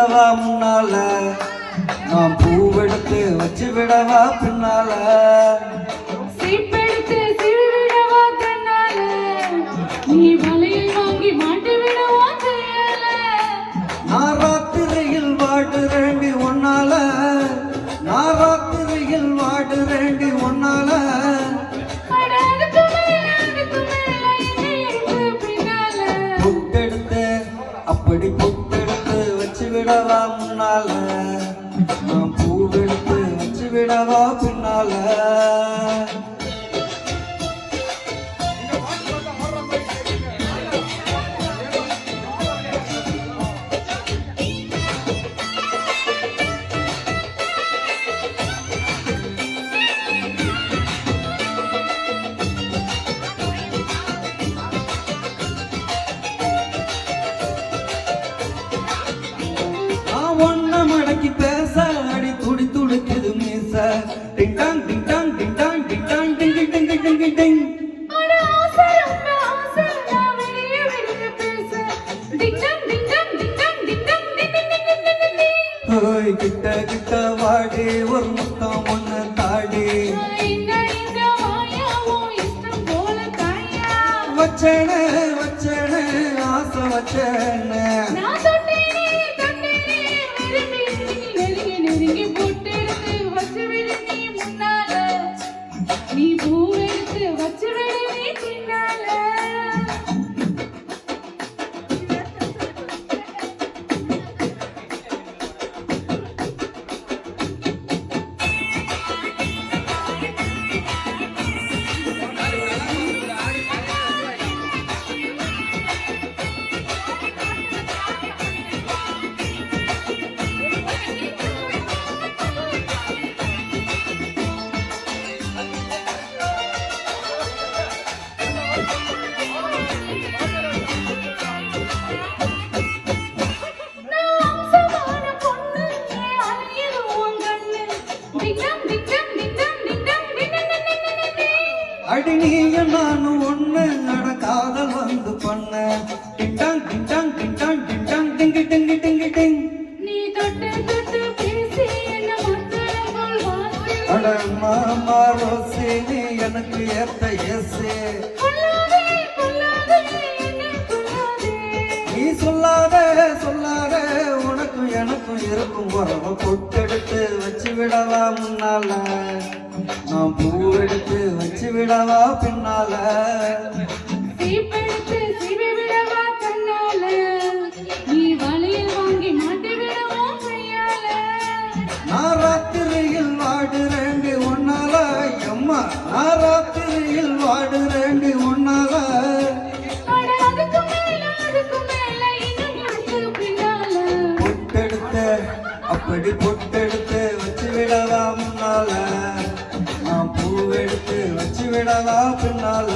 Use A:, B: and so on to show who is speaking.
A: விடவா முன்னால நான் பூவெடுத்து வச்சு விடவா பின்னால
B: சீப்பெடுத்து சீவி விடவா தன்னால நீ வலையில் வாங்கி மாட்டி விடவா கையால
A: நான் ராத்திரியில் வாடுறேண்டி ஒன்னால நான் ராத்திரியில் வாடுறேண்டி ஒன்னால பொட்டெடுத்து அப்படி பொட்டெடுத்து வச்சு விடவா முன்னால நான் பூவெடுத்து வச்சு விடவா பின்னால ஒன்ன மடக்கி பேச அடி துடி துடிக்குது மீச டிங் டாங் டிங் டாங் டிங் டாங் டிங் டாங் டிங் டிங் டிங் டிங் டிங் டிங் ஓய் கிட்ட கிட்ட வாடி ஒரு முத்தம் ஒண்ணு தாடி வச்சேனே வச்சேனே ஆசை வச்சேனே
B: நீ பூவெடுத்து வச்சு விடவே பின்னால
A: அடி நீயும் நானும் ஒண்ணு நட காதல் வந்து பண்ண டிங்டாங் டிங்டாங் டிங்டாங் டிங்டாங் டிங்கி டிங்கி டிங்கி டிங்
B: நீ தொட்டு தொட்டு பேசி என்ன மத்தளங்கள் வாசி
A: அட மாமா ரோசி நீ எனக்கு ஏத்த ஏசே
B: கொல்லாதே கொல்லாதே என்ன கொல்லாதே
A: நீ சொல்லாதே சொல்லாதே உனக்கும் எனக்கும் இருக்கும் உறவை பொட்டெடுத்து வச்சு விடவா முன்னால நான் பூவெடுத்து வச்சு விடவா பின்னால
B: சீப்பெடுத்து சீவி விடவா தன்னால நீ வலையில் வாங்கி மாட்டி விடவா கையால
A: நான் ராத்திரியில் வாடுறேண்டி ஒன்னால அம்மா நான் ராத்திரியில் வாடுறேண்டி ஒன்னால
B: அதுக்கு மேல இன்னும் இருக்கு பின்னால
A: பொட்டெடுத்து அப்படி பொட்டெடுத்து வச்சு விடவா முன்னால நான் பூவெடுத்து வச்சு விடவா பின்னால